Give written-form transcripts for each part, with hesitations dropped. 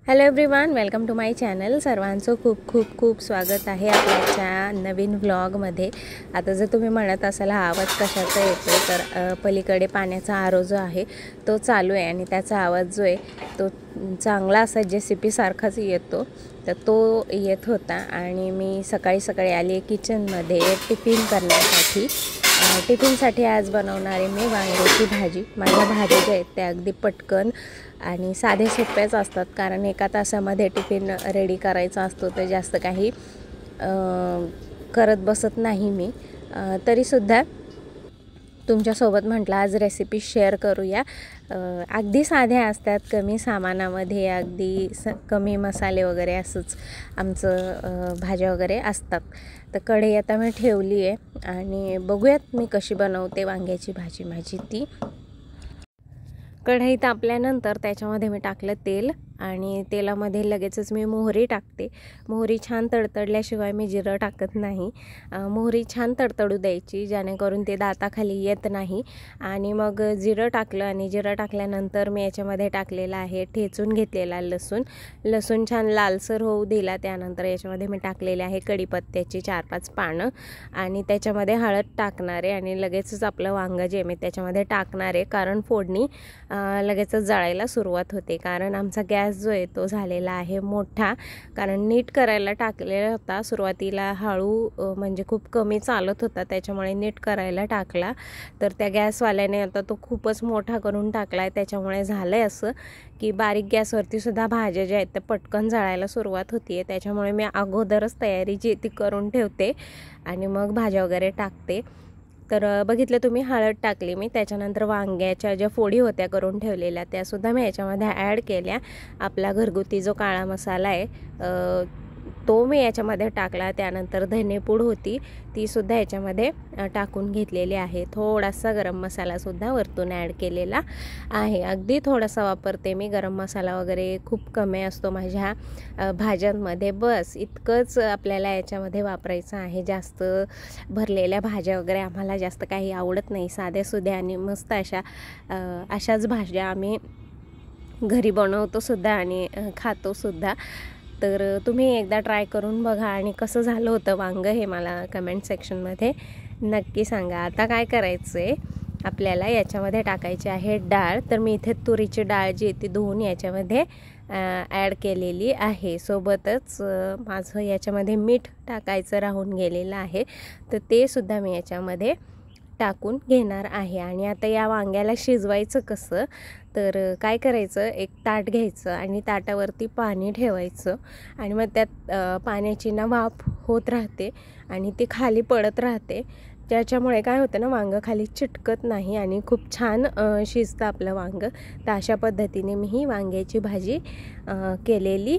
Hello everyone, welcome to my channel. सर्वांचं खूप खूप खूप स्वागत आहे आपल्याच्या नवीन व्लॉगमध्ये। आता जर तुम्ही म्हणत असाल हा आवाज कशाचा येतो, तर पलीकडे पाण्याचा आरो जो आहे तो चालू आहे आणि त्याचा आवाज जो आहे तो चांगला असा JCB सारखाच येतो, तर तो येत होता। आणि मी सकाळी सकाळी आली किचनमध्ये टिफिन करण्यासाठी। टिफिनसाठी आज बनवणार आहे मी वांग्याची भाजी। माझ्या भाज्या ज्या आहेत त्या अगदी पटकन आणि साधे सोप्याच असतात, कारण एका तासामध्ये टिफिन रेडी करायचा असतो, तर जास्त काही करत बसत नाही मी। तरीसुद्धा तुमच्यासोबत म्हटलं आज रेसिपी शेअर करूया। अगदी साध्या असतात, कमी सामानामध्ये, अगदी कमी मसाले वगैरे असंच आमचं भाज्या वगैरे असतात। तर कढई आता मी ठेवली आहे आणि बघूयात मी कशी बनवते वांग्याची भाजी माझी ती। कढई तापल्यानंतर त्याच्यामध्ये मी टाकलं तेल आणि तेलामध्ये लगेचच मी मोहरी टाकते। मोहरी छान तडतडल्याशिवाय मी जिरं टाकत नाही। मोहरी छान तडतडू द्यायची, जेणेकरून ते दाताखाली येत नाही। आणि मग जिरं टाकलं आणि जिरं टाकल्यानंतर मी याच्यामध्ये टाकलेला आहे ठेचून घेतलेला लसूण छान लालसर होऊ दिला। त्यानंतर याच्यामध्ये मी टाकलेले आहे कढीपत्त्याची 4-5 पानं आणि त्याच्यामध्ये हळद टाकणार आहे आणि लगेचच आपलं वांगं जे मी त्याच्यामध्ये टाकणार आहे, कारण फोडणी लगेचच जळायला सुरुवात होते। कारण आमचा गॅस जो आहे तो झालेला आहे मोठा, कारण नीट करायला टाकलेला होता सुरुवातीला, हळू म्हणजे खूप कमी चालत होता, त्याच्यामुळे नीट करायला टाकला, तर त्या गॅसवाल्याने आता तो खूपच मोठा करून टाकला आहे। त्याच्यामुळे झालं आहे असं की बारीक गॅसवरती सुद्धा भाज्या ज्या आहेत त्या पटकन जळायला सुरुवात होती आहे। त्याच्यामुळे मी अगोदरच तयारी जी ती करून ठेवते आणि मग भाज्या वगैरे टाकते। तर बघितलं तुम्ही, हळद टाकली मी, त्याच्यानंतर वांग्याच्या ज्या फोडी होत्या करून ठेवलेल्या त्यासुद्धा मी याच्यामध्ये ॲड केल्या। आपला घरगुती जो काळा मसाला आहे तो मी याच्यामध्ये टाकला। त्यानंतर धनेपूड होती तीसुद्धा याच्यामध्ये टाकून घेतलेली आहे। थोडासा गरम मसालासुद्धा वरतून ॲड केलेला आहे। अगदी थोडासा वापरते मी, गरम मसाला वगैरे खूप कमी असतो माझ्या भाज्यांमध्ये, बस इतकंच आपल्याला याच्यामध्ये वापरायचं आहे। जास्त भरलेल्या भाज्या वगैरे आम्हाला जास्त काही आवडत नाही, साध्यासुध्या आणि मस्त अशाच भाज्या आम्ही घरी बनवतो सुद्धा आणि खातो सुद्धा। तर तुम्ही एकदा ट्राय करून बघा आणि कसं झालं होतं वांगं हे मला कमेंट सेक्शनमध्ये नक्की सांगा। आता काय करायचं आहे, आपल्याला याच्यामध्ये टाकायची आहे डाळ। तर मी इथे तुरीची डाळ जी ती धुवून याच्यामध्ये ॲड केलेली आहे। सोबतच माझं याच्यामध्ये मीठ टाकायचं राहून गेलेलं आहे, तर ते सुद्धा मी याच्यामध्ये टाकून घेणार आहे। आणि आता या वांग्याला शिजवायचं कसं, तर काय करायचं, एक ताट घ्यायचं आणि ताटावरती पाणी ठेवायचं आणि मग त्यात पाण्याची ना वाफ होत राहते आणि ती खाली पडत राहते, त्याच्यामुळे काय होतं ना, वांगं खाली चिटकत नाही आणि खूप छान शिजतं आपलं वांगं। तर अशा पद्धतीने मी ही वांग्याची भाजी केलेली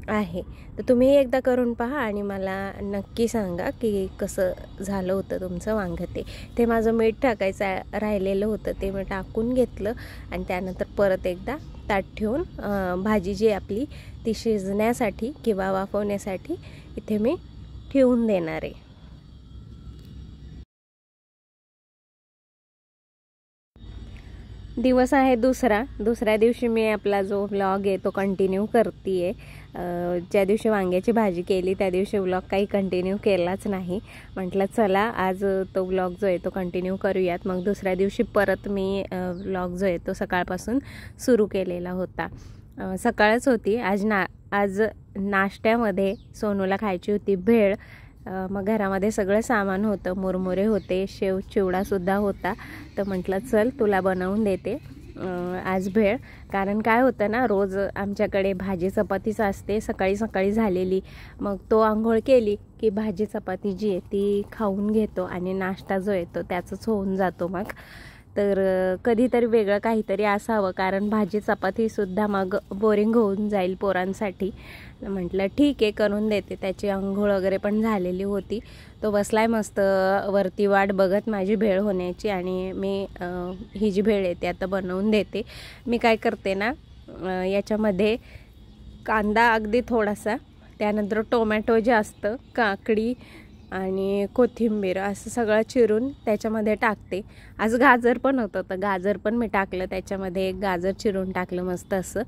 आहे। तर तुम्ही एकदा करून पहा आणि मला नक्की सांगा की कसं झालं होतं तुमचं वांगं। ते माझं मीठ टाकायचं राहिलेलं होतं, ते मी टाकून घेतलं आणि त्यानंतर परत एकदा ताट ठेवून भाजी जी आपली ती शिजण्यासाठी किंवा वाफवण्यासाठी इथे मी ठेवून देणार आहे। दिवस आहे दुसऱ्या दिवशी मी आपला जो व्लॉग आहे तो कंटिन्यू करते आहे। ज्या दिवशी वांग्याची भाजी केली त्या दिवशी व्लॉग काही कंटिन्यू केलाच नाही, म्हटलं चला आज तो व्लॉग जो आहे तो कंटिन्यू करूयात। मग दुसऱ्या दिवशी परत मी व्लॉग जो आहे तो सकाळपासून सुरू केलेला होता। सकाळच होती आज नाश्त्यामध्ये सोनूला खायची होती भेळ। मग घरामध्ये सगळं सामान होतं, मुरमुरे होते, शेव चिवडासुद्धा होता, तर म्हटलं चल तुला बनवून देते आज भेळ। कारण काय होतं ना, रोज आमच्याकडे भाजी चपातीच असते सकाळी सकाळी झालेली, मग तो आंघोळ केली की भाजी चपाती जी आहे ती खाऊन घेतो आणि नाश्ता जो आहे तो त्याचंच होऊन जातो मग। तर कधीतरी वेगळं काहीतरी असावं, कारण भाजी चपातीसुद्धा मग बोरिंग होऊन जाईल पोरांसाठी। म्हटलं ठीक आहे करून देते। त्याची आंघोळ वगैरे पण झालेली होती, तो बसलाय मस्त वरती वाट बघत माझी भेळ होण्याची आणि मी ही जी भेळ आहे ती आता बनवून देते। मी काय करते ना, याच्यामध्ये कांदा अगदी थोडासा, त्यानंतर टोमॅटो जे असतं, काकडी, आणि कोथिंबीर असं सगळं चिरून त्याच्यामध्ये टाकते. आज गाजर पण होतं तर गाजर पण मी टाकलं त्याच्यामध्ये, एक गाजर चिरून टाकलं मस्त असं.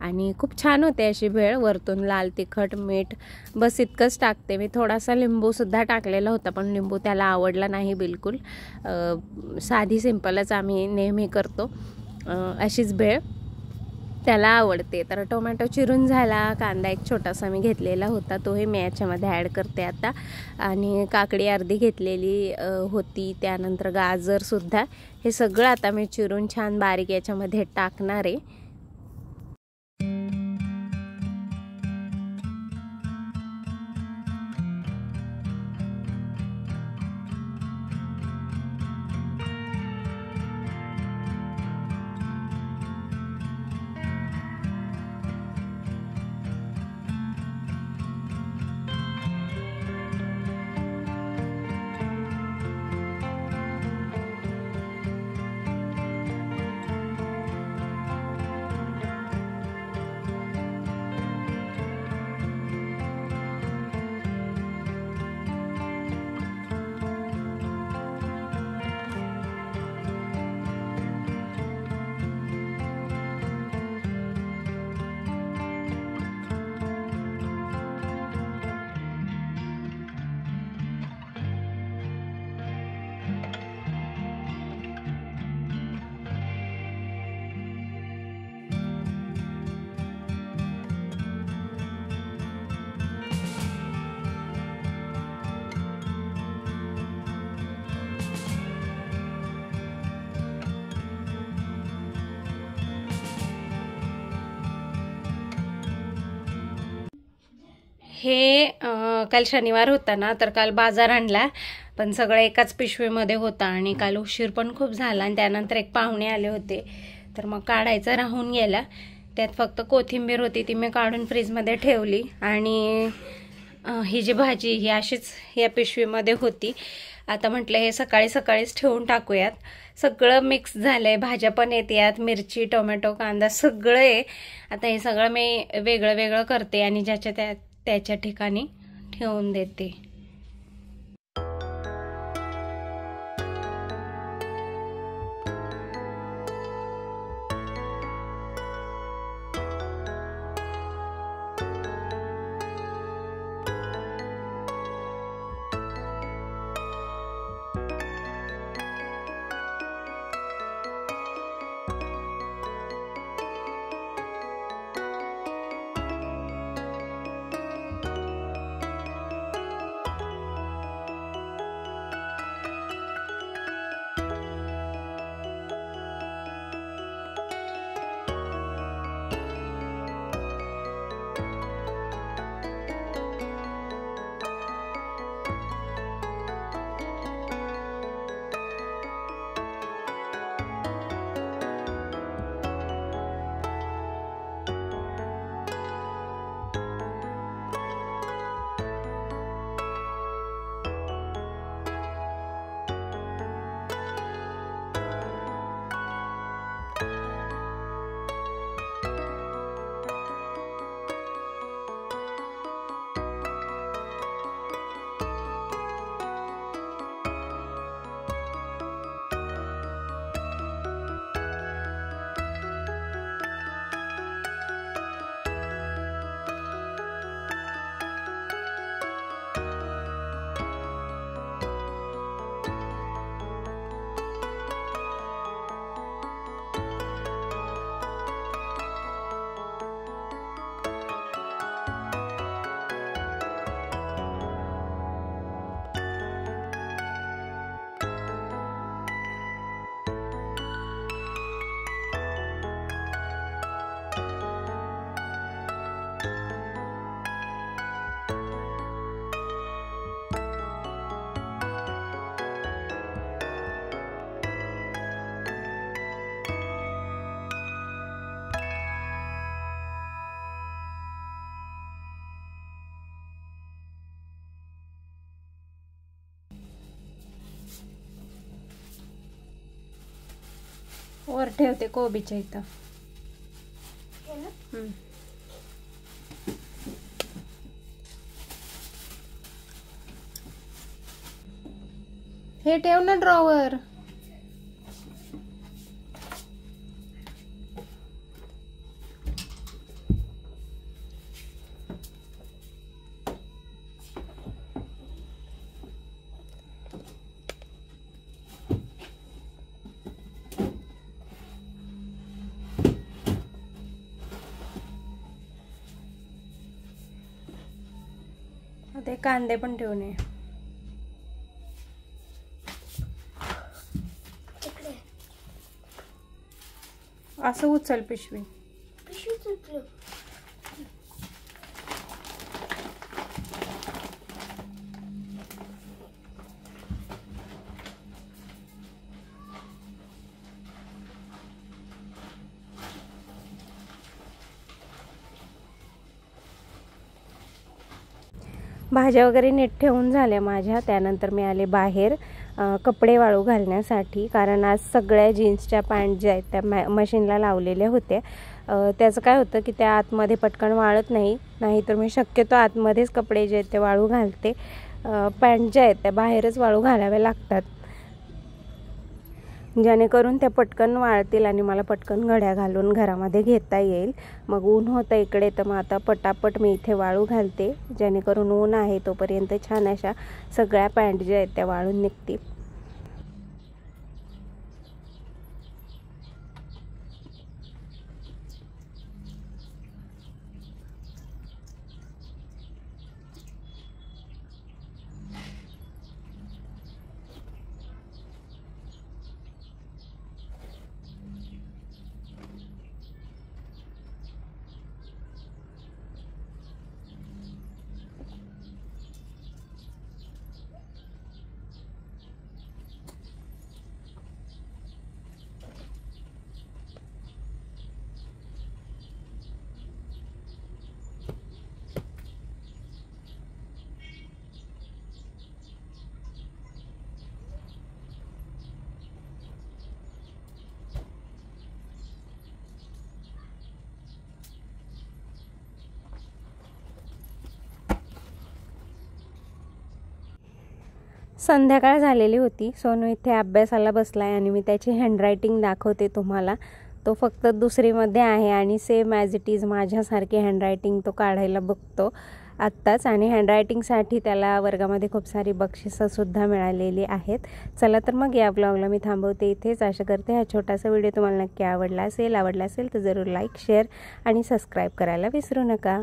आणि खूप छान होते अशी भेळ. वरतून लाल तिखट मीठ बस इतकंच टाकते मी. थोडासा लिंबूसुद्धा टाकलेला होता पण लिंबू त्याला आवडला नाही बिलकुल. साधी सिंपलच आम्ही नेहमी करतो अशीच भेळ त्याला आवडते. तर टोमॅटो चिरून झाला, कांदा एक छोटासा मी घेतलेला होता तोही मी याच्यामध्ये ॲड करते आता. आणि काकडी अर्धी घेतलेली होती, त्यानंतर गाजरसुद्धा, हे सगळं आता मी चिरून छान बारीक याच्यामध्ये टाकणार आहे. हे काल शनिवार होता ना, तर काल बाजार आणला पण सगळं एकाच पिशवीमध्ये होता आणि काल उशीर पण खूप झाला आणि त्यानंतर एक पाहुणे आले होते तर मग काढायचं राहून गेला. त्यात फक्त कोथिंबीर होती ती मी काढून फ्रीजमध्ये ठेवली आणि ही जी भाजी ही अशीच या पिशवीमध्ये होती. आता म्हटलं हे सकाळी सकाळीच ठेवून टाकूयात. सगळं मिक्स झालंय, भाज्या पण येतात, मिरची टोमॅटो कांदा सगळं आहे. आता हे सगळं मी वेगळं वेगळं करते आणि ज्याच्या त्याच्या ठिकाणी ठेवून देते. वर ठेवते कोबीच्या इथं. हे ठेव ना ड्रॉवर. ते कांदे पण ठेवून ये. असं उचल पिशवी. भाज्या वगैरे नीट ठेवून झाल्या माझ्या. त्यानंतर मी आले बाहेर कपडे वाळू घालण्यासाठी, कारण आज सगळ्या जीन्सच्या पॅन्ट ज्या आहेत त्या मशीनला लावलेल्या होत्या. त्याचं काय होतं की त्या आतमध्ये पटकन वाळत नाही तर मी शक्यतो आतमध्येच कपडे जे आहेत ते वाळू घालते. पॅन्ट ज्या आहेत त्या बाहेरच वाळू घालाव्या लागतात, जेणेकरून त्या पटकन वाळतील आणि मला पटकन घड्या घालून घरामध्ये घेता येईल. मग ऊन होतं इकडे, तर मग आता पटापट मी इथे वाळू घालते, जेणेकरून ऊन आहे तोपर्यंत छान अशा सगळ्या पॅन्ट ज्या आहेत त्या वाळून निघतील. संध्याकाळ झालेली होती. सोनू इथे अभ्यासाला बसलाय आणि मी त्याची हँडरायटिंग दाखवते तुम्हाला. तो फक्त दुसरीमध्ये आहे आणि सेम ॲज इट इज माझ्यासारखी हँडरायटिंग तो काढायला बघतो आत्ताच. आणि हँडरायटिंगसाठी त्याला वर्गामध्ये खूप सारी बक्षिसंसुद्धा मिळालेली आहेत. चला तर मग या ब्लॉगला मी थांबवते इथेच. आशा करते हा छोटासा व्हिडिओ तुम्हाला नक्की आवडला असेल तर जरूर लाईक, शेअर आणि सबस्क्राईब करायला विसरू नका.